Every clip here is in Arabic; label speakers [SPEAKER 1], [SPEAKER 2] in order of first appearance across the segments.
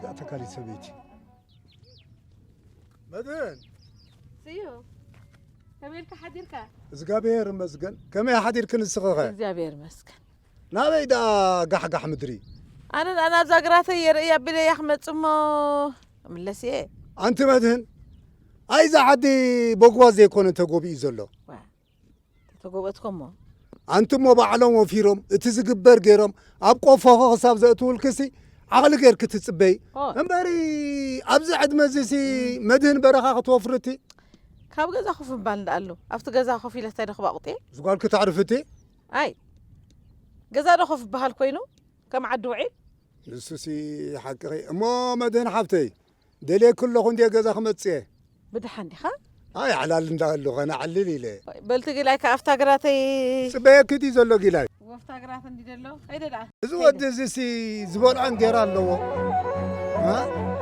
[SPEAKER 1] هذا تكالي سبيتي مدن
[SPEAKER 2] سيو كميلك حديرك
[SPEAKER 1] زغابير مسكن كم حديرك نسخه
[SPEAKER 2] زغابير مسكن
[SPEAKER 1] نابيدا قح مدري
[SPEAKER 2] انا زغراتي يا بلي يا احمد صمو ملسي
[SPEAKER 1] انت مدن ايزا عدي بوغواز يكون تغوبي زلو
[SPEAKER 2] تغوبتكم
[SPEAKER 1] انتم مو بعلم وفيرم اتزغبر غيرم ابقو فوق حساب زاتول كسي عقل غير كتصبي امبري ابز عد مزسي مدهن برخه توفرتي
[SPEAKER 2] كاب غزا خوف بان دالو افت غزا خوف الى تاريخ باقطي
[SPEAKER 1] زغالك تعرفتي
[SPEAKER 2] اي غزا خوف بحال كوينو كم عدوعي
[SPEAKER 1] نسوسي حقي مو مدهن حبتي دلي كله خندي غزا خمصي
[SPEAKER 2] بدحندي خا
[SPEAKER 1] اي علال اندالو انا عللي لي
[SPEAKER 2] بلت غلاي كافتا غراتي
[SPEAKER 1] سبيكتي زلو غلاي
[SPEAKER 2] وفتا غرات اندي دلو ايددا
[SPEAKER 1] زو ودزسي زبون انجير الله ها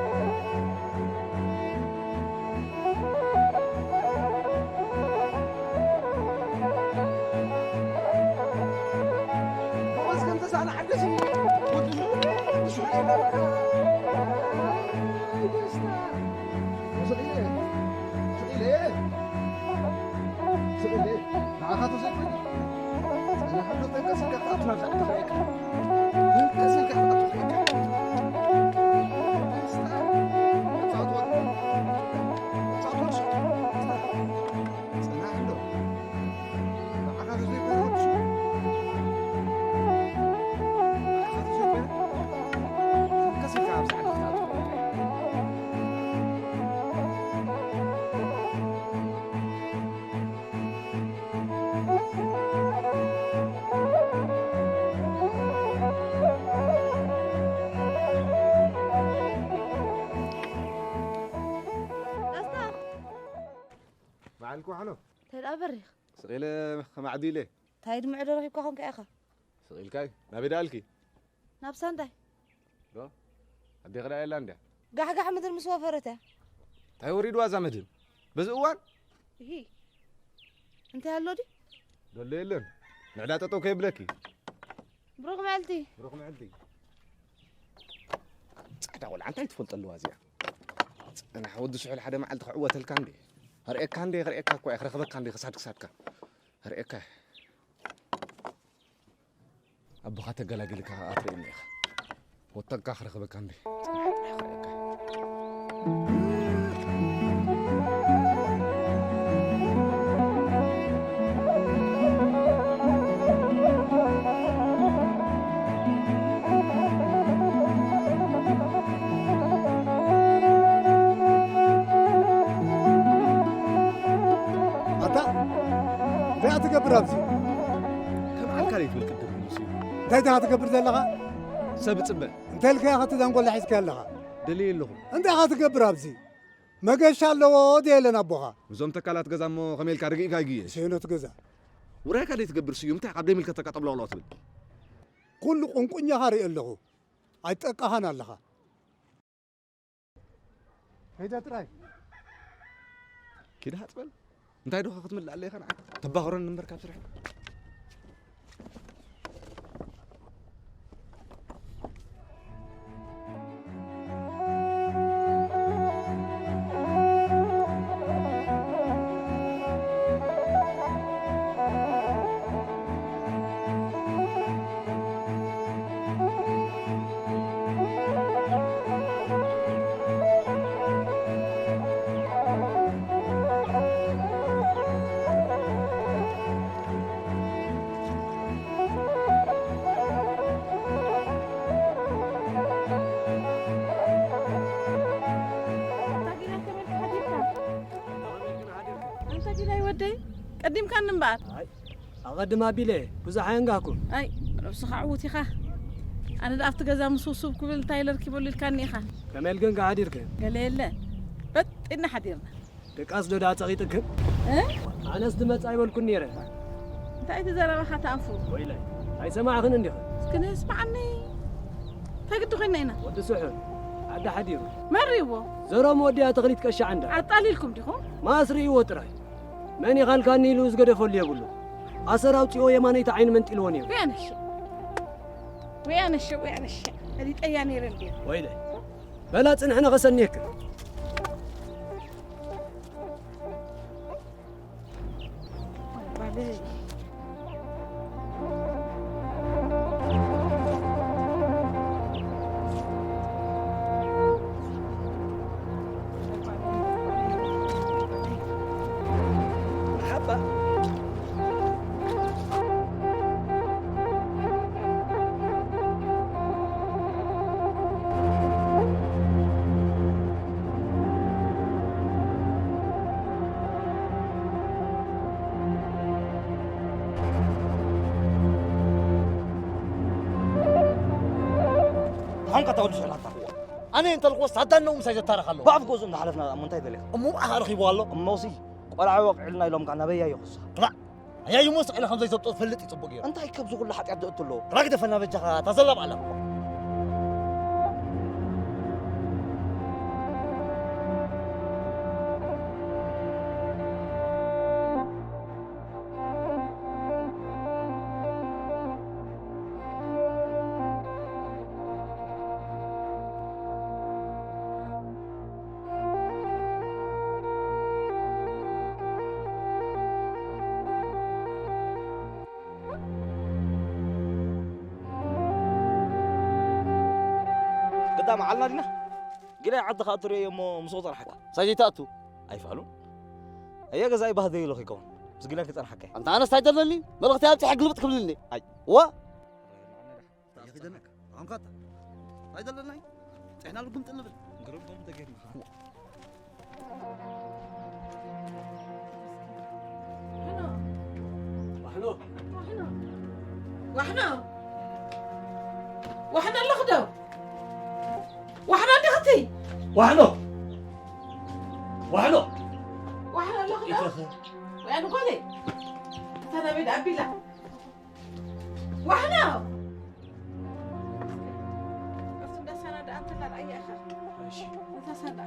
[SPEAKER 1] معلكو حلو
[SPEAKER 3] تايد أبريخ
[SPEAKER 1] سقيله معديله
[SPEAKER 3] تايد معدو رحيب كوخم كأخا
[SPEAKER 1] سقيل كاي نبي دالكي
[SPEAKER 3] نابسان داي
[SPEAKER 1] لا أدي غدا إيرلندا
[SPEAKER 3] قح مدن مسوافرته
[SPEAKER 1] تاي وريد وازا مدن بس أوان
[SPEAKER 3] هي أنت هالو دي
[SPEAKER 1] دولي لن نعدا تطو كيف لكي
[SPEAKER 3] بروك معلتي
[SPEAKER 1] صعدا ولا أنت تفلت الوازية أنا حود سحول حدا معلت عوة الكاندي هرئك كاندي هرئك كوي آخر خبر كاندي خسادك هرئك أبو خاطر قلاقلك أطريني وطق آخر خبر كاندي تقبر أبزي كم عالكاريت بالقدر المسيح تايدا هتقبر زلغا سبت سبت انت لك يا اخي تنقول لي حسك لغا دليل لهم انت هتقبر أبزي ما قاش الله ديلنا ابوها وزوم تكالات غزامو خميل كارغي كاغي شنو تغزا وراك اللي تقبر سيوم تاع قبل ملك تقطب له تبل كل قنقنيا هاري له ايتقهنا لها هيدا تراي كده هتبل انت هيدو خاطم اللي عليه خنا تباغرن نمبر كاب سرح
[SPEAKER 2] قديم كان نمبار
[SPEAKER 4] أقدم أبيله بزح ينقاكم
[SPEAKER 2] أي لو سخعوتي خا أنا دافت جزا مسوسو كل تايلر كيبول الكاني خا
[SPEAKER 4] كمال جن قاعديرك
[SPEAKER 2] قال لا بس إن حديرنا
[SPEAKER 4] تقصدوا ده تغيتك
[SPEAKER 2] إيه
[SPEAKER 4] أنا استمت أيوة الكنيرة
[SPEAKER 2] أنت أنت زرا ما خاتعفو
[SPEAKER 4] ويلي أي سماعكن عندي
[SPEAKER 2] سكن اسمعني تقد خينا هنا
[SPEAKER 4] ود سحر عد حديرو
[SPEAKER 2] مريبو
[SPEAKER 4] زرا موديا تغريت كش عندها
[SPEAKER 2] عطالي لكم ديكم
[SPEAKER 4] ما أسري وتراي ماني قال كان يلوز قد فول يقولوا أسراوتي أو يماني تعين من تلوني
[SPEAKER 2] وين الشو هذه أياني رندي
[SPEAKER 4] ويلي بلا تنحنا غسنيك
[SPEAKER 5] هنك تقول شو الحطة أنا أنت القوس حتى إنه مسجد تاريخ الله بعرف قوس إن حلفنا منتهي ذلك مو أخر والله موسي ولا عوق علنا يلوم كان نبيه يخص لا يا يومس إلى خمسة يسبط فلت يطبق أنت هيك بزوج كل حد يعد قلت له راكد فنا بجها تزلب على قدام علنا دينا قلنا عد خاطر يوم مصوت الحكا سجيتاتو أي فعلوا هي جزاي بهذه له يكون بس قلنا كتر حكا أنت أنا استعجل لي ما بختار تحق قلبك قبلني أي و يا أخي دنك عم قطع هيدا لنا إحنا اللي قمت نبل قربهم تجري
[SPEAKER 2] وحنا اللي خدوا وحنا اللي اختي
[SPEAKER 5] وحنا
[SPEAKER 2] اللي خدوا وأنا قولي أنا بيد أبي لا وحنا بس ده سنة ده أنت لا أي أخر ماشي ده سنة ده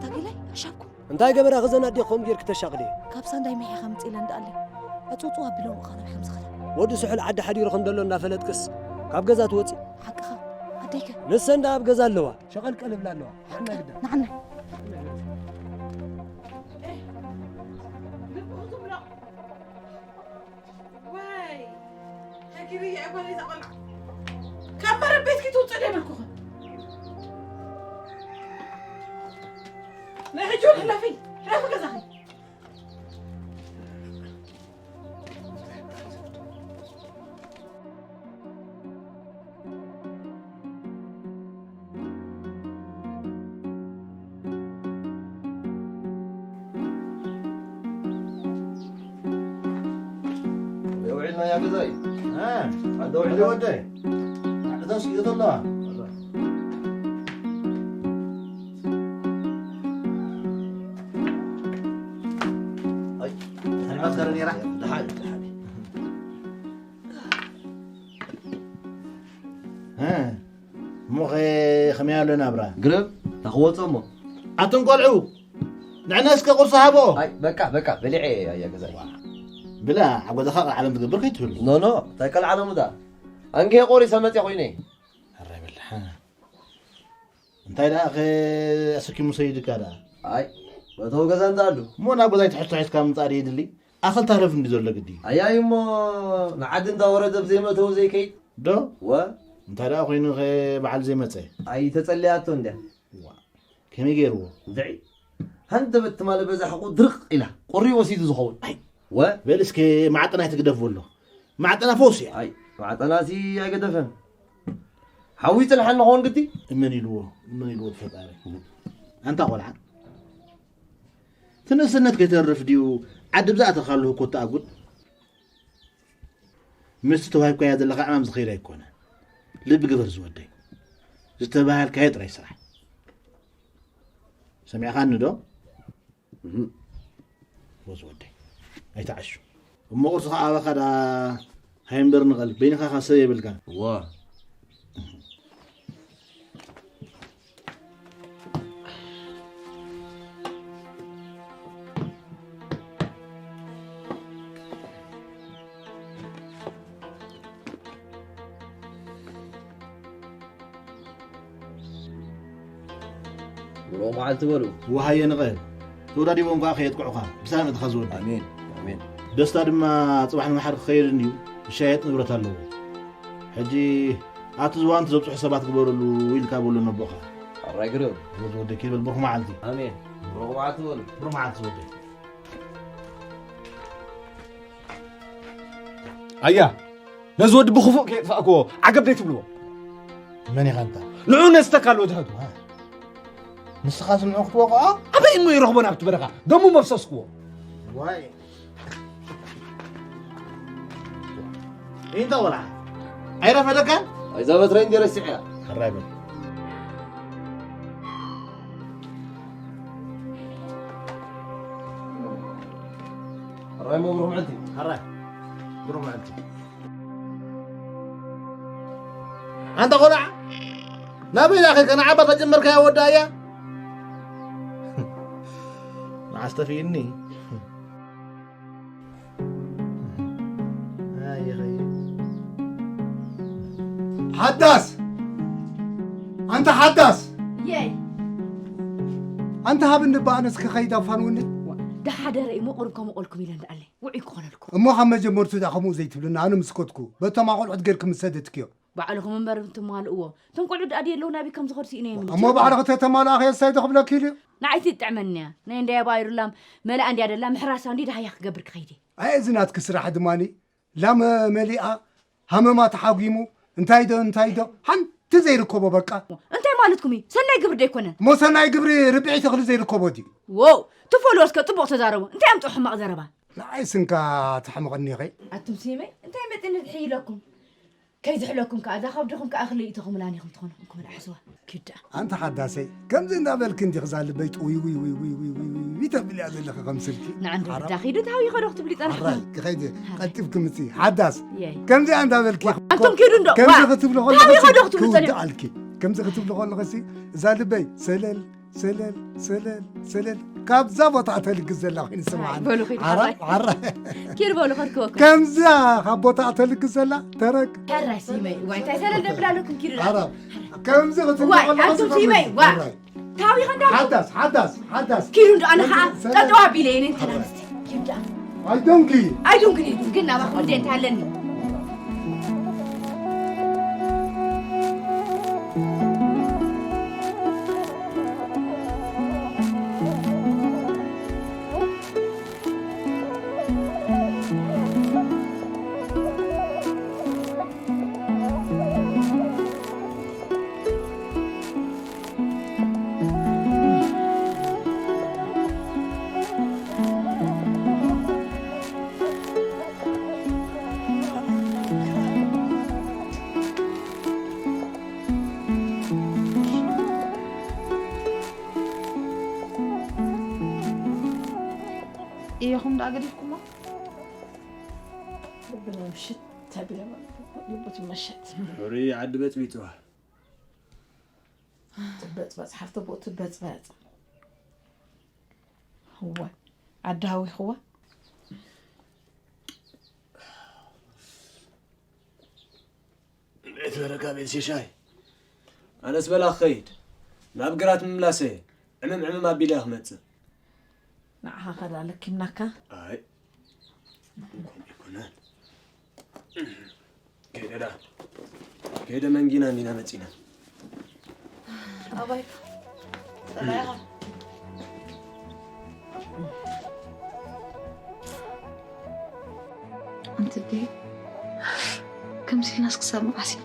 [SPEAKER 2] أحتلت
[SPEAKER 3] شابكم
[SPEAKER 4] أنت قبل أخذنا ديقهم غير كتشغلي
[SPEAKER 3] كابسان دايما يا خمس إلى ندالي أتوتوها بلوم خانم حمز خلا
[SPEAKER 4] ودي سحل عد حدير خندلو نافلت كس كاب جزات وتي
[SPEAKER 3] حقها أديك
[SPEAKER 4] لسه ندا بجزا لوا شغل قلب لا لوا حنا قدام
[SPEAKER 3] نعم
[SPEAKER 2] واي هاكيري يا أبغى إذا قلع كم مرة بيتك توصل يملكوها لا هجول لا في لا في كذا
[SPEAKER 6] يوعدنا يا قزاي ها عاد وعد ودي عاد تسقي الله أخرني راح لحالي ها مخي خميالو نابرا
[SPEAKER 5] قرب تخوت أمه
[SPEAKER 6] أتنقلعو نعناس كقرص هابو
[SPEAKER 5] هاي بكا بلعي يا قزاي
[SPEAKER 6] بلا عقود خاق العالم تقبل كيتول
[SPEAKER 5] نو تاكل العالم ده أنكي قوري سمت يا خويني
[SPEAKER 6] هري بالله انت لا أخي أسكي مسيدك هذا
[SPEAKER 5] هاي بتو قزان دالو
[SPEAKER 6] مو أنا بدايت تحط حيث كام طاري يدلي أخل تعرف إني زول لقدي
[SPEAKER 5] أيا يمو معاد انت ورد بزي ما تو زي كي
[SPEAKER 6] دو
[SPEAKER 5] و
[SPEAKER 6] انت لا أخوين غي بعل زي ما تسي
[SPEAKER 5] أي تسلياتو ندي
[SPEAKER 6] كم يجيرو
[SPEAKER 5] دعي هند بتمال بزح حقو درق إله قري وسيد زخون أي و
[SPEAKER 6] بلسكي معطنا يتقدف له معطنا فوسي
[SPEAKER 5] أي معطنا سي يا قدفن حويت الحن هون قدي
[SPEAKER 6] من يلو تفطاري أنت أقول عن تنسنت كترف ديو عد بزاعة خلوه كنت أقول مستو هاي كوي هذا اللقاء أمام زخيرة يكون لب قبر زودي زتباهل كهيد رئيس راح سمع خان دو وزودي أي تعشوا وما قلت خا خدا هيمبر نقل بين خا خاصية بالكان
[SPEAKER 5] واه وما عاد تقولوا
[SPEAKER 6] وهاي نغير تودا دي بونقا خيط قعقا بسلامة تخزون
[SPEAKER 5] امين امين
[SPEAKER 6] دستا دما صباح المحر خير نيو شايت نبرت له حجي اتزوان تزبط حسابات قبرلو ويل كابلو نبوخا
[SPEAKER 5] الراي قرب
[SPEAKER 6] وزودي كيف البرخ ما عندي
[SPEAKER 5] امين وما عاد تقولوا
[SPEAKER 6] برخ ما عندي زودي
[SPEAKER 1] أيا نزود بخفوق كيف أكو عقب ديت بلو
[SPEAKER 6] ماني غنتا
[SPEAKER 1] نعون استقال وجهته
[SPEAKER 6] نسخات من وقت وقع
[SPEAKER 1] أبي إنه يرغبون أبت بركة دمو مفسسكو
[SPEAKER 6] واي انت ولا عرف هذا كان
[SPEAKER 5] اذا بترين دير السحيا
[SPEAKER 6] الرايبل
[SPEAKER 5] الراي مو بروح عندي
[SPEAKER 6] الراي بروح عندي انت قرع نبي يا اخي كان عبط اجمرك يا ودايا ما استفيني يا اخي
[SPEAKER 1] حدث أنت حدث
[SPEAKER 3] ياي
[SPEAKER 1] أنت هاب النبأ نسك خيدا فانوني
[SPEAKER 3] ده حدا رأي مقربكم وقولكم إلى نقلي وعيكم لكم
[SPEAKER 1] أمو حمد جمرتو داخمو زيت لنا أنا مسكتكو بتما قول عد غيركم سدتكيو
[SPEAKER 3] بعلكم منبر انتم مالقوا تنقول عد أدي لو نبي كم صغر سيني من
[SPEAKER 1] أمو بعرف تتمال أخي السيد قبل كيلو
[SPEAKER 3] نعيت تعملنا نين ده باير لام ملا عندي هذا لام حراس عندي ده هيخ قبرك خيدي
[SPEAKER 1] أي زنات كسر حد ماني لام مليئة هم ما تحاقيمو انتايدو حن تزي ركوبو بقى
[SPEAKER 3] انت مالتكمي سناي قبر ديكونا
[SPEAKER 1] مو سناي قبري ربعي تخلي زي ركوبو دي
[SPEAKER 3] واو تفولوس كطبق تزارو انت عم تحمق زربا
[SPEAKER 1] لا يسنكا تحمقني غي
[SPEAKER 3] أنتم سيمي انت متن تحيي لكم كيف حلوكم كذا خبركم كأخلي تخم لانيكم تخونكم الأحسوا كده
[SPEAKER 1] أنت حداسي كم زين دابل كنتي غزال البيت وي وي وي وي وي وي وي تبلي هذا اللي خمسلكي
[SPEAKER 3] نعم داخل تهاوي خدوخت بلي طرح
[SPEAKER 1] راي خيدي قلتف كمسي حداس
[SPEAKER 3] ياي
[SPEAKER 1] كم زين دابل كي
[SPEAKER 3] أنتم كيدون دو
[SPEAKER 1] كم زين كتب له
[SPEAKER 3] تهاوي خدوخت بلي طرح
[SPEAKER 1] كم زين كتب له غسي زال البيت سلل كاب زبط عتلك الزلا وين سمعنا عرب
[SPEAKER 3] كير بقولوا خدكوكم
[SPEAKER 1] كم زا خبط عتلك الزلا ترك
[SPEAKER 3] حرا سيمي وين تسأل دبلا لكم كير
[SPEAKER 1] عرب كم زين كتب
[SPEAKER 3] واي أنتم سيمي واي تهاوي خدوخت
[SPEAKER 1] حدث
[SPEAKER 3] كيرون دو أنا خا تدوا بيلين انت لامستي كير دا
[SPEAKER 1] I don't care
[SPEAKER 3] قلنا ما خدي انت هلني
[SPEAKER 2] إيهم دا قريبكم ربنا مشت تبلا يبوت مشت
[SPEAKER 4] حرية عد بيت بيتوها
[SPEAKER 2] تبت حفظ بو تبت هو عدهاوي هو
[SPEAKER 4] لقيت ورقة بيت شاي أنا سبلا خيد ما بقرات من ملاسي أنا ما بيلي أخمت
[SPEAKER 2] نعها خلا لك النكا
[SPEAKER 4] أي يكونان كيدا منجينا عندنا متينا
[SPEAKER 2] أبايك
[SPEAKER 7] أنت دي كم سي ناس كسر معسي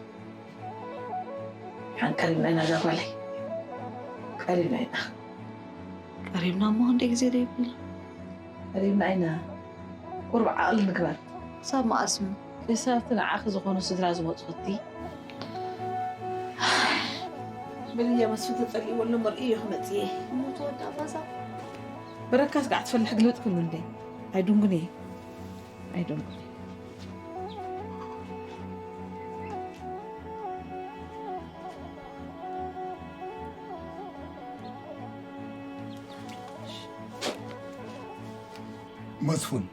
[SPEAKER 2] حن قريبنا أنا جاب علي قريبنا
[SPEAKER 7] قريبنا ما عندك زي ده يقول
[SPEAKER 2] قريبنا أنا قرب عقل مكبر
[SPEAKER 7] صاب ما اسمه
[SPEAKER 2] إسافتنا عاخذ خونو سترا زموت خطي بلي مسفوت تصلي ولا مرئيه خمتيه
[SPEAKER 3] موت ودا فاسا
[SPEAKER 2] بركاس قاعد تفلح قلوت كله ندي I don't know
[SPEAKER 1] مسفون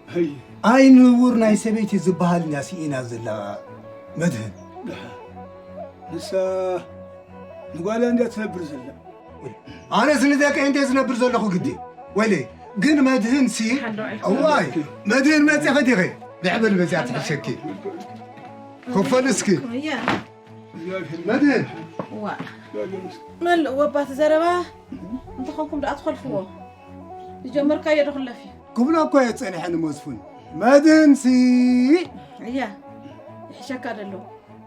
[SPEAKER 1] هي اي نور ناي سبيتي زبال ناسي انا زلا مدهن
[SPEAKER 8] لسا نقول عندي تنبر زلا
[SPEAKER 1] انا زندك عندي زنبر زلا خو قدي ولي قن مدهن سي واي مدهن ما تاخدي غير لعبل بزات حشكي خفلسكي
[SPEAKER 2] يا
[SPEAKER 1] مدهن
[SPEAKER 2] وا مال وبات زربا انت خوكم دا ادخل فوق يجمر كاي يدخل فيه
[SPEAKER 1] قبل اكو يتصني حن مسفون مدهن سي
[SPEAKER 2] يا يحشك ادلو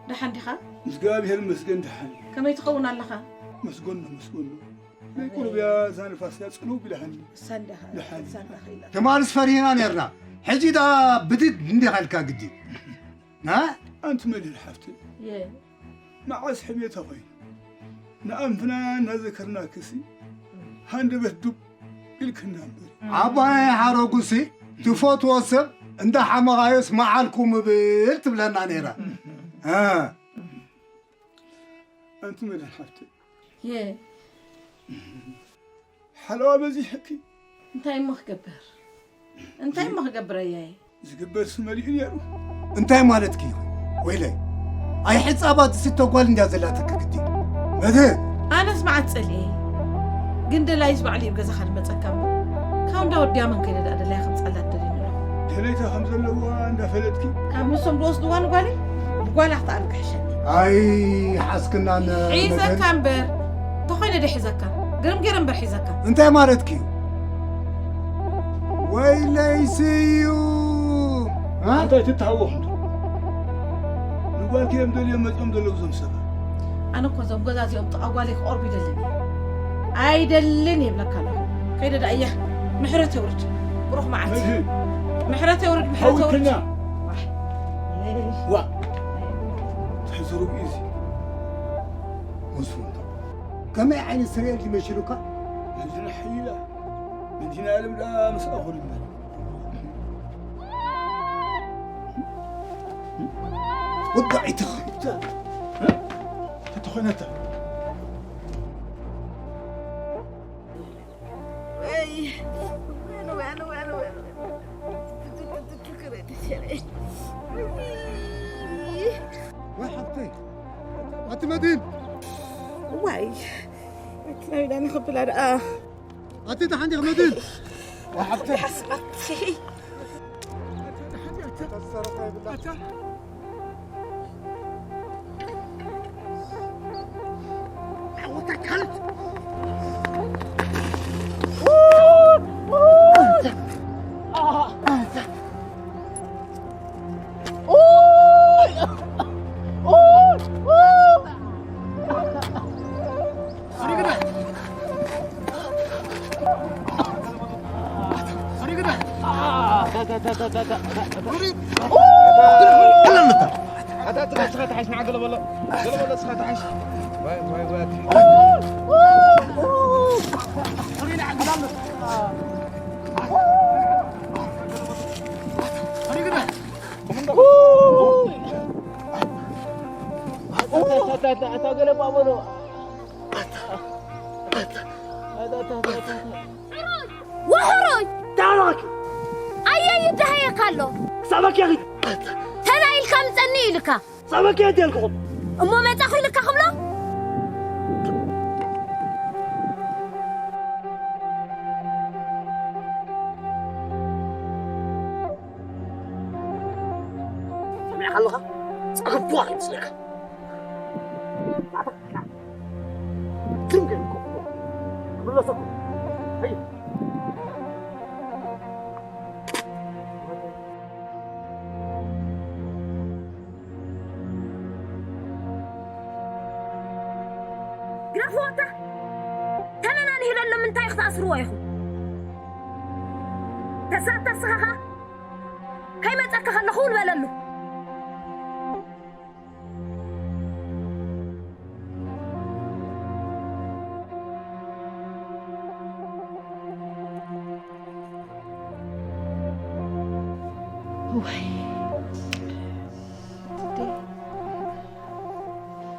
[SPEAKER 2] دحن دخا
[SPEAKER 8] مسقال هي المسكن دحن
[SPEAKER 2] كما يتقون الله
[SPEAKER 8] مسكون لا يقولوا يا زان فاس يسكنوا بلحن
[SPEAKER 2] سندها خيلا
[SPEAKER 1] كمان سفرينا نرنا حجي دا بدد ندي هالكا قدي ها
[SPEAKER 8] انت من الحفتي
[SPEAKER 2] يا
[SPEAKER 8] مع سحبيه تبين نعم فنان ذكرنا كسي هند بهدب الكنا
[SPEAKER 1] عباي حروقسي تفوت وصل عند حمغايس معالكم بيل تبلنا نيرا ها
[SPEAKER 8] انت من الحفتي
[SPEAKER 2] يا
[SPEAKER 8] حلاوه بزي حكي
[SPEAKER 2] انتي مخقبر ياي
[SPEAKER 8] زقبر سمالي يارو
[SPEAKER 1] انتي مالتك ويلي اي حصابات ستة قول انجا زلاتك قدي ماذا
[SPEAKER 2] انا سمعت صلي قند لا يسمع لي بغزا خد مصكم كاون دا وديا من كيد دا لا يخص على الدرين
[SPEAKER 8] تليتا خمسه لو عند فلتكي
[SPEAKER 2] كم نسم دوسدوا نقالي قال اخت على حشني
[SPEAKER 1] اي حاسكنا انا
[SPEAKER 2] عيسى كامبر تخيل دي حزكا قرم برحزكا
[SPEAKER 1] انتي مالتك ويلي سيو ها
[SPEAKER 8] انت تتهوح نقول كيم دول يوم دول زم سبا
[SPEAKER 2] انا كنت غزازي ام اقوالك قرب يدلني ايدلني بلكاله كيد دا ايه محرته ورد بروح معتي محرته ورد
[SPEAKER 8] وا تحزروا بايزي
[SPEAKER 1] مسفون كما عين السرير اللي مشروكا
[SPEAKER 8] من جنا حيله من جنا علم لا مسأخر المال
[SPEAKER 1] وضعي تخي
[SPEAKER 8] تخنته
[SPEAKER 1] وحبتي أتمدين
[SPEAKER 2] واي تلاقي انا خبل على
[SPEAKER 1] أتيت عندي غمدين وحبتي
[SPEAKER 2] حسبتي
[SPEAKER 9] وحروي تعالك أي يدهي قالو
[SPEAKER 5] سامك يا أخي
[SPEAKER 9] تنايل كم تني لك
[SPEAKER 5] سامك يا ديالكم
[SPEAKER 9] أمو ما تأخذ لك خملة
[SPEAKER 5] سامع خلوها سأقف واحد سلك تمكن بالله سكر هي
[SPEAKER 9] جرافوتا تنانا نهلا لمن تايخ تأسروا يخو تسات تسخها كيما تأكخ النخول بللو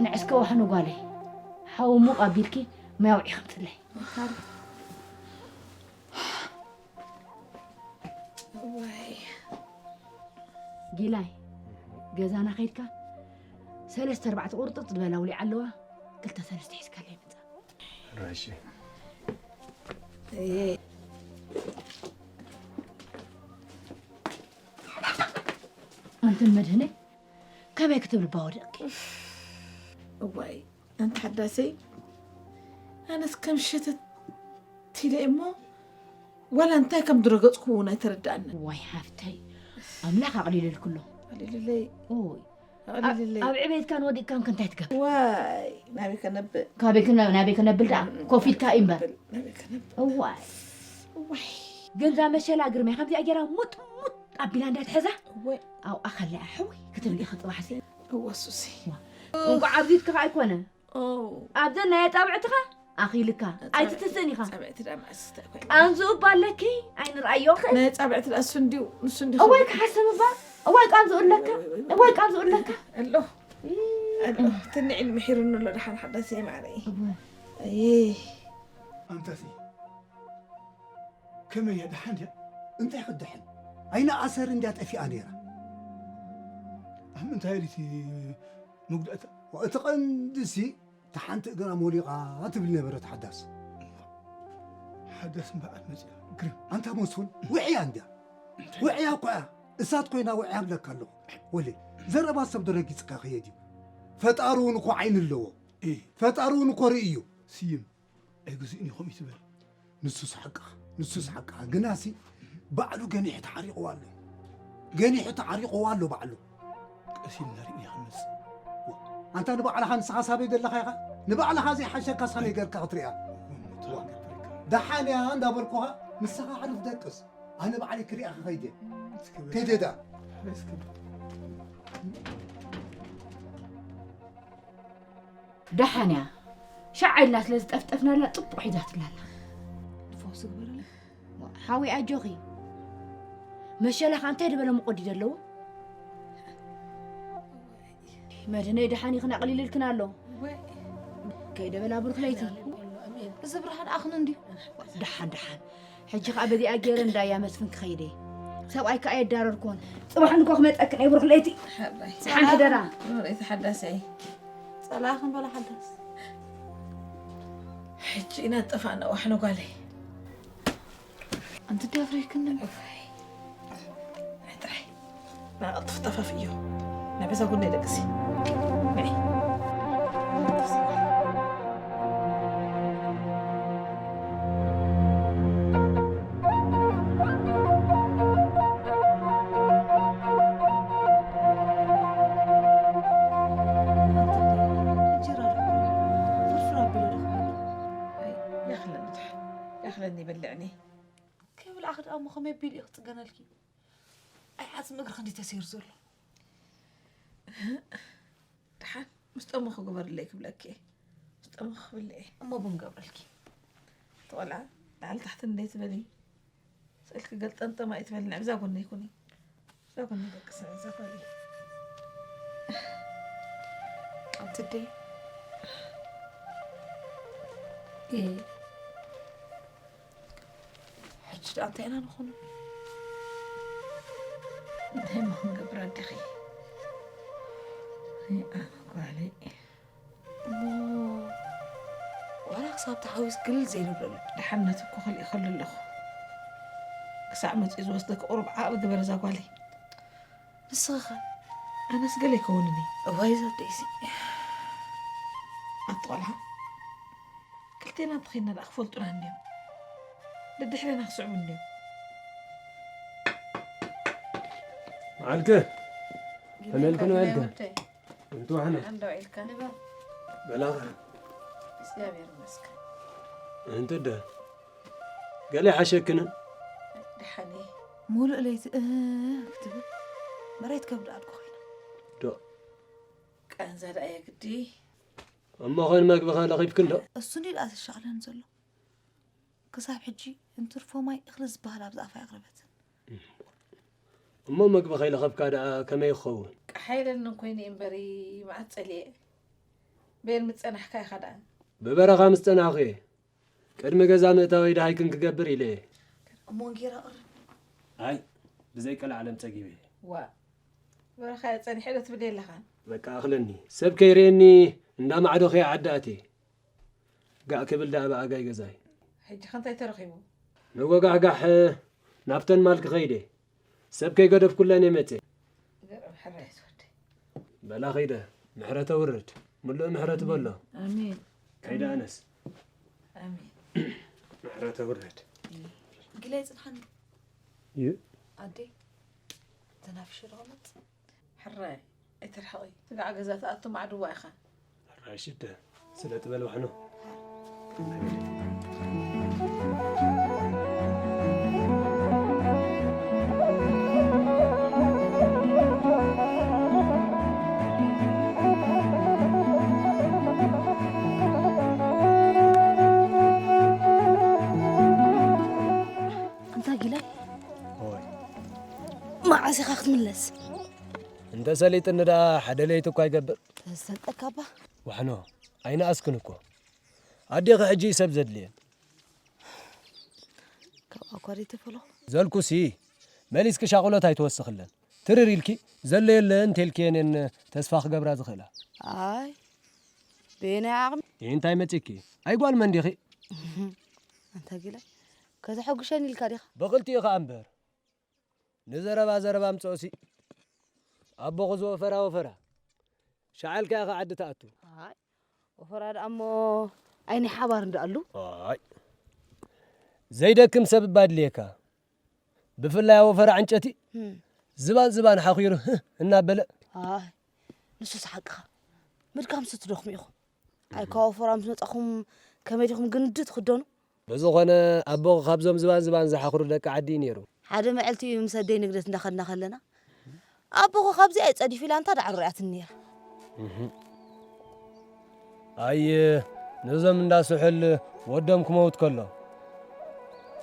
[SPEAKER 3] نعسك وحنو قالي حاو مو قابلكي ما يوعي خمت لي
[SPEAKER 2] واي
[SPEAKER 3] جيلاي جزانا خيرك 3-4 قرطة تبلاولي علوها قلت 3 حسك لي متى
[SPEAKER 4] راشي
[SPEAKER 2] ايه
[SPEAKER 3] انت المدهنه كيف يكتب الباودك
[SPEAKER 2] واي انت حداثي انا كم شتت تيلي امو ولا انت كم درجتكم يتردعنا
[SPEAKER 3] واي حافتي املاك قليل الكله
[SPEAKER 2] قليل لي
[SPEAKER 3] اوي
[SPEAKER 2] قليل لي
[SPEAKER 3] اب عبيد كان ودي كان كنت تقب
[SPEAKER 2] واي نبي كنبل
[SPEAKER 3] نبي كنبل دا كوفيد كايمبا
[SPEAKER 2] نبي كنبل
[SPEAKER 3] واي
[SPEAKER 2] واي
[SPEAKER 3] قنزا مشلا قرمي خمسي اجرا مت ابينا اندات حزه
[SPEAKER 2] واي
[SPEAKER 3] او اخلي احوي كتب لي خط بحسي
[SPEAKER 2] هو سوسي
[SPEAKER 3] انكو عبديتك ايكونه
[SPEAKER 2] اوه
[SPEAKER 3] عبدنا يا تابعتك اخي لك اي تتسني خا
[SPEAKER 2] تابعت دام استاكل
[SPEAKER 3] انزو بالكي عين رايوخ
[SPEAKER 2] لا تابعت الاسفندي نسندي
[SPEAKER 3] اويك حسب با اويك انزو لك اويك انزو لك
[SPEAKER 2] الله الله تني علم حيرن ولا رح نحدثي معي ايه
[SPEAKER 1] انت سي كم يدحن انت ياخد دحن اين اثر اندي اطفي انيرا
[SPEAKER 8] انت هايلتي مقدأت
[SPEAKER 1] واتقندسي تحنت اقرا موليقا تبل نبرت حداث
[SPEAKER 8] بقى مزيا قرم
[SPEAKER 1] انت مسؤول وعي عندها وعي قا اسات كوينا وعي لك الله ولي زربا سب درجي صقا خيدي فطارون كو عين اللو
[SPEAKER 8] ايه
[SPEAKER 1] فطارون كو ريو
[SPEAKER 8] سيم اي غزيني خم يتبل
[SPEAKER 1] نسوس حقا جناسي بعلو جنيح تحريق والو جنيح تحريق والو بعلو
[SPEAKER 8] اسيل ناري خمس
[SPEAKER 1] انت نبع على خمس حسابي دل خيخه نبع على هذه حشك صني غيرك اطريا دحاني عند ابركوها مسخا عرف دقس انا بعلي كريا خيدي كيدي دا
[SPEAKER 3] دحانيا شعي الناس لازم تفتفنا لا طب وحيدات لا
[SPEAKER 2] فوس قبل
[SPEAKER 3] حاوي اجوخي مشالك انت دبل مقدي دلو مدني دحاني خنا قليل لكنا له كيد بلا برك ليتي
[SPEAKER 2] زبرحان اخن
[SPEAKER 3] دحان حجي ابدي اجير اندايا مسفنك خيدي سواي كاي دارركون صباح نكو خمت اكن برك ليتي صحن هدرا
[SPEAKER 2] نور يتحدثي صلاحن بلا حدث حجي انا اتفقنا واحنا قالي انت دافري كنا تعي لا اطفطف فيه انا بس اقول لك سي معي يخلني بلعني كيف العقد أمو خمي بيلي اختقنا لكي أي حاسم أقرأ خندي تسير زول دحان مستأمخ قبر ليك بلاكي مستأمخ بالله أما بم قبر لكي طولع تعال تحت النيت بلي سألك قلت أنت ما يتبلني عبزا قلنا يكوني عبزا قلنا بكسا عبزا قلي أنت دي إيه حجت أعطينا نخون دايما هم قبر الدخي قالي مو ولا صاب تحاوز كل زين ولا دحنتك وخلي خلي الاخو ساعة ما تيز وصلك قرب عقل قبر زاقالي الصغر انا سقلي كونني وايزا ديسي اطولها قلتينا تخينا الاخفل طراني لدحنا نخسع مني
[SPEAKER 4] علكه هملكن وعلكه انتو حنا
[SPEAKER 2] عنده عيلكا
[SPEAKER 4] بلاغه
[SPEAKER 2] سيابير مسك
[SPEAKER 4] انت ده قال حشكنا
[SPEAKER 2] دحني
[SPEAKER 7] مولو ليت كتب مريت كبد عاد خوينا
[SPEAKER 4] دو
[SPEAKER 2] كان زاد اي قدي
[SPEAKER 4] اما خين ما بخا لغيب كله
[SPEAKER 7] السني لا الشغله نزلو كصاحب حجي انترفو ماي اخلص بهلا بزعفا يقربت
[SPEAKER 4] እሞ ምግቢ ከይለኸብካ ደኣ ከመይ ይኸውን
[SPEAKER 2] ሓይለኒ ኮይነ እምበሪ ማዓት ፀሊአ ቤን ምፀናሕካ ኢኻ ደኣ
[SPEAKER 4] ብበረኻ ምስ ፀናኸ ቅድሚ ገዛ ምእታወይ ዳሃይክን ክገብር ኢለ
[SPEAKER 2] እሞ ጌራ ቅር
[SPEAKER 4] ኣይ ብዘይ ቀል ዓለም ፀጊበ
[SPEAKER 2] ዋ በረኻ ፀኒሐ ዶ ትብል የለኻ
[SPEAKER 4] በቃ ኣኽለኒ ሰብ ከይርየኒ እንዳማዕዶ ኸ ዓዳእቴ ጋእ ክብል ዳኣ ብኣጋይ ገዛይ
[SPEAKER 2] ሕጂ ከንታይ ተረኺቡ
[SPEAKER 4] ንወጋሕጋሕ ናብተን ማልክ ኸይደ ሰብ ከይገደፍ ኩለን የመፀ
[SPEAKER 2] ገረብ ሕራይ ትወዲ
[SPEAKER 4] በላ ኸይደ ምሕረተ ውርድ ምሉእ ምሕረት በሎ
[SPEAKER 2] ኣሚን
[SPEAKER 4] ከይደ ኣነስ
[SPEAKER 2] ኣሚን
[SPEAKER 4] ምሕረተ ውርድ
[SPEAKER 2] ግላይ ፅንሓኒ
[SPEAKER 4] እዩ
[SPEAKER 2] ኣዴ ተናፍሽ ረቐመጥ ሕራይ ኣይተርሕቂ ትጋዕ ገዛ ተኣቱ ማዕድዋ ኢኻ
[SPEAKER 4] ሕራይ ሽደ ስለ ጥበል ዋሕኖ
[SPEAKER 3] معاسي خاخت ملس
[SPEAKER 4] انت سليت ان دا حد ليتو كاي قبر
[SPEAKER 3] تستنقبا
[SPEAKER 4] وحنو اين اسكنكو ادي حجي سب زدلين
[SPEAKER 3] كوا كوريتي فلو
[SPEAKER 4] زلكو سي ماليسك شاغلوت هيتوسخلن تريريلكي زليلن تلكينن تسفاخ قبرا زخلا
[SPEAKER 3] اي بينا عقم
[SPEAKER 4] انت متيكي اي قال مندخي
[SPEAKER 3] انت قيلا كذا حقشاني الكاريخ
[SPEAKER 4] بقلتي يا امبر نزربا زربا مصوسي ابو غزو وفرا شعل كا قعد تاتو
[SPEAKER 3] هاي وفرا امو عيني حبار ندالو
[SPEAKER 4] هاي زيدكم سبب بادليكا بفلا وفرا عنچتي زبان حخير እና በለ
[SPEAKER 3] هاي نسوس حقها مدكم ستدخم يخو اي كوفرا مسنصخم كميدكم جندت تخدونو
[SPEAKER 4] بزخونه ابو خابزم زبان زحخرو دك عدي نيرو
[SPEAKER 3] حدا معلتي مسدي نقدت ندخلنا خلنا ابو خبزي اي صدي فيلانتا دعريات النير
[SPEAKER 4] اي نزم እንዳስሕል ወደምኩ ሞት ከሎ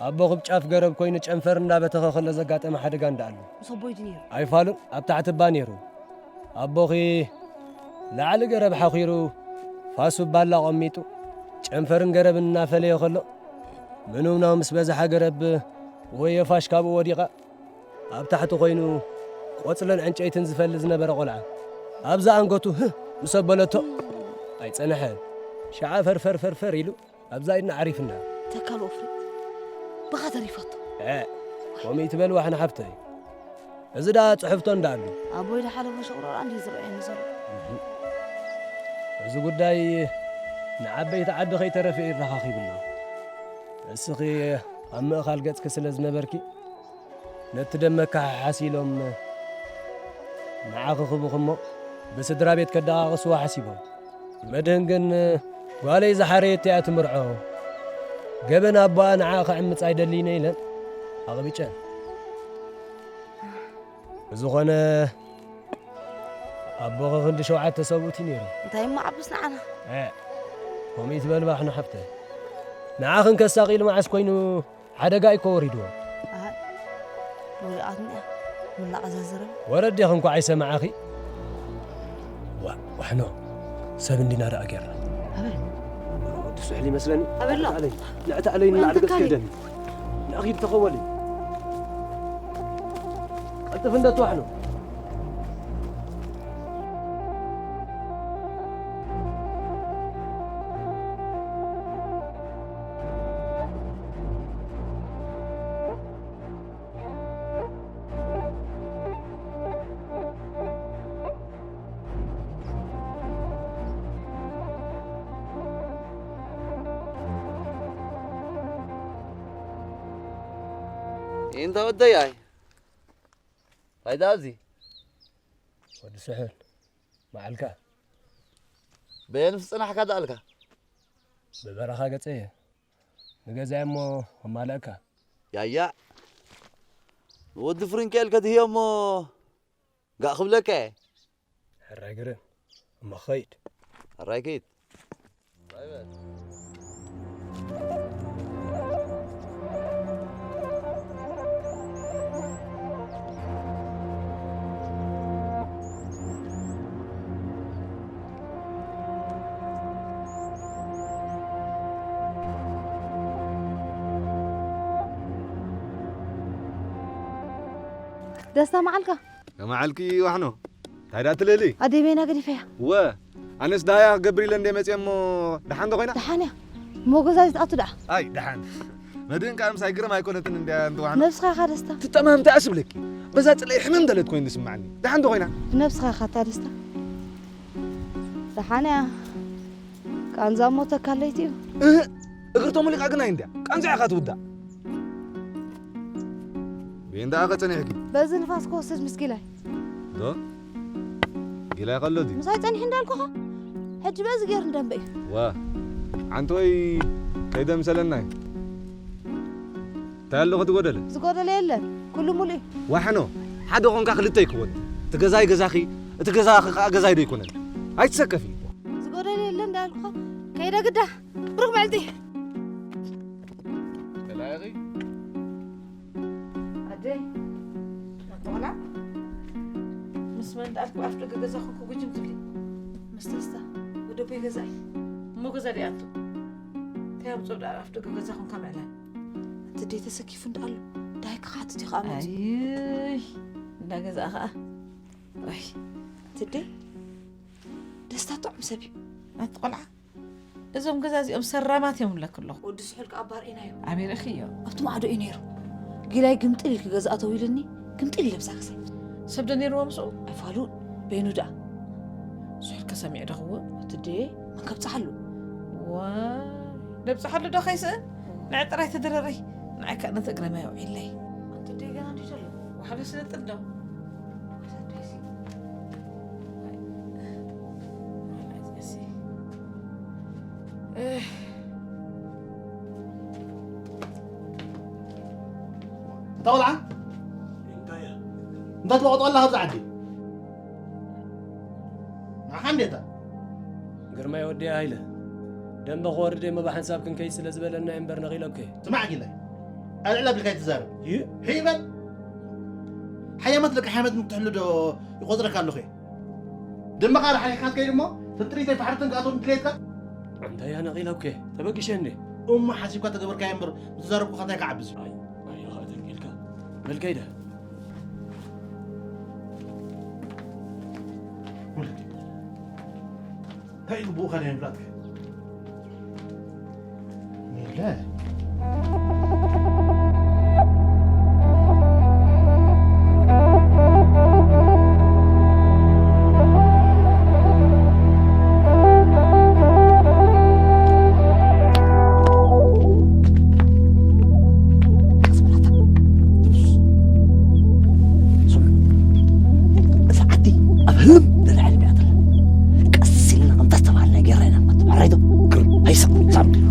[SPEAKER 4] ابو خبጫፍ ገረብ ኮይኑ ጨንፈር እንዳበተኸለ ዘጋጠመ ሓደጋ እንዳአሉ
[SPEAKER 3] صبوي دنير
[SPEAKER 4] አይፋሉ ኣብ ታሕቲ ባኔሩ አቦኺ ላዕሊ ገረብ ሓኺሩ ፋሱ ባላ ቆሚጡ ጨንፈርን ገረብን እናፈለየ ከሎ ምኑም ነው ምስ በዛሓ ገረብ ወይ የፋሽ ካብኡ ወዲቓ ኣብ ታሕቲ ኮይኑ ቆፅለን ዕንጨይትን ዝፈልዝ ዝነበረ ቆልዓ ኣብዛ አንገቱ ምሰበለቶ ኣይፀነሐን ሸዓ ፈርፈር ኢሉ ኣብዛ ኢድና ዓሪፍና
[SPEAKER 3] ተካል ወፍሪ بخاطر يفط
[SPEAKER 4] قومي تبل واحنا حفتي اذا دا صحفتو እንዳሉ
[SPEAKER 3] ابوي ده حلو شقرار عندي زرعين زرع
[SPEAKER 4] እዚ ጉዳይ ንዓበይቲ ዓዲ ከይተረፈ ይረኻኺብና እስኺ ኣብ ምእኻል ገጽ ስለ ዝነበርኪ ነቲ ደመካ ሓሲሎም ንዓኺ ክብኽሞ ብስድራ ቤት ከደቓቕስዋ ሓሲቦም መድህን ግን ጓለይ ዝሓረየት እያ ትምርዖ ገበን አባ ንዓኺ ዕምፅ ኣይደሊነ ኢለን ኣቕቢጨን ዝኾነ أبوغ غند شوعات تسوتي نيرو
[SPEAKER 3] انتي ما عبسنا عنها
[SPEAKER 4] قومي تبل باحنا حفتي نعاخن كساقيل معس كوينو حدقا يكوريدو
[SPEAKER 3] ويقاتني ولا عزازرة
[SPEAKER 4] وردي خنكو عيسى معاخي وحنو 7 دينار أقرر
[SPEAKER 3] أبل
[SPEAKER 4] تسحلي مثلا
[SPEAKER 3] أبل لا
[SPEAKER 4] لا تعالي نعرق سكيدن نأخير تخولي أنت فندت وحنو
[SPEAKER 5] انت ودياي هيدا زي
[SPEAKER 4] ود سحل معلكا
[SPEAKER 5] بين فصنا حكا دالكا
[SPEAKER 4] ببرخا قصيه نغزا مو مالكا
[SPEAKER 5] يا ود فرنكل كديمو قا خبلك
[SPEAKER 4] حراقرن ما خيط
[SPEAKER 5] راكيت
[SPEAKER 10] دستا معلكا
[SPEAKER 11] معلكي وحنو تعيدات ليلي
[SPEAKER 10] أدي بينا قدي فيها
[SPEAKER 11] أنس دايا قبري لندي مو دحان دوغينا
[SPEAKER 10] دحانيا مو غزاز أطلع
[SPEAKER 11] أي دحان مدين كان مسايقر ما يكون تندي أنتو وحنو
[SPEAKER 10] نفسها خادستا
[SPEAKER 11] تمام تأسب لك بس هتلاقي حمم دلت كوين تسمعني دحان دوغينا
[SPEAKER 10] نفسها خاتادستا دحانيا كان زامو تكاليتيو
[SPEAKER 11] اقرتو ملك عقنا يندي كان زي عقات ودا بين دا عقتني حكي
[SPEAKER 10] بس نفاس كوسس مسكيلاي
[SPEAKER 11] دو قيلا يقلو دي
[SPEAKER 10] مساي تاني حندالكوها حج بس غير ندبي
[SPEAKER 11] عنتوي كيدا مسلناي تعالو غدغدل
[SPEAKER 10] زغدل يلا كله مولي
[SPEAKER 11] وحنو حد قونكا خليته يكون تغزاي غزاخي تغزاخي غزاي دي يكون اي تسكفي
[SPEAKER 10] زغدل يلا ندالكوها كيدا قدا بروح معلدي
[SPEAKER 11] تلاغي
[SPEAKER 2] أدي طالع مسمن دارك أفرق غزاخو كوجم تبلي مستستا ودو بي غزاي مو غزاي أنتو تيام صور دار أفرق غزاخو كاملا
[SPEAKER 10] تدي تسكيف ندالو دايك خاطتي قامت
[SPEAKER 2] أي لا غزاخا وي
[SPEAKER 10] تدي دستا طعم سبي
[SPEAKER 2] أتقلع إذا غزازي أم سرامات يوم لك الله
[SPEAKER 10] ودس حلق أبار إنايو
[SPEAKER 2] عمير أخيو
[SPEAKER 10] أبتو معدو إنيرو قيلاي قمت لك غزا طويلني قمت لي لبساكسي
[SPEAKER 2] سبدني رومسو
[SPEAKER 10] أفعلون بينو دا
[SPEAKER 2] سحر كسامي دخوة
[SPEAKER 10] تدي من كبت حلو
[SPEAKER 2] لبس حلو دو خيسة نعتري تدرري نعك أنا تقرأ ما يوعي لي
[SPEAKER 10] أنت دي قانا دي جلو
[SPEAKER 2] وحلو سنة تبدو
[SPEAKER 6] طول عن انت تبغى تقول لها زعدي ما حندتا
[SPEAKER 4] قرما يودي هايله دم بخور دي ما بحساب كن كيس لزبلنا امبر نغيل اوكي
[SPEAKER 6] سمع قيله العلب اللي كيتزارب حيبا حيا مثلك حمد متحلدو يقدرك على خي دم قال حقيقات كاين مو تطريتي في حرتن قاطو متليتك
[SPEAKER 4] انت يا نغيل اوكي تبقي شني
[SPEAKER 6] حاسبك تدبر كايمبر تزارب خاطيك عبس
[SPEAKER 4] اي خاطر قيلك بالكيده
[SPEAKER 6] ولدي هاي ابو خلينا بلادك لا
[SPEAKER 5] هيسا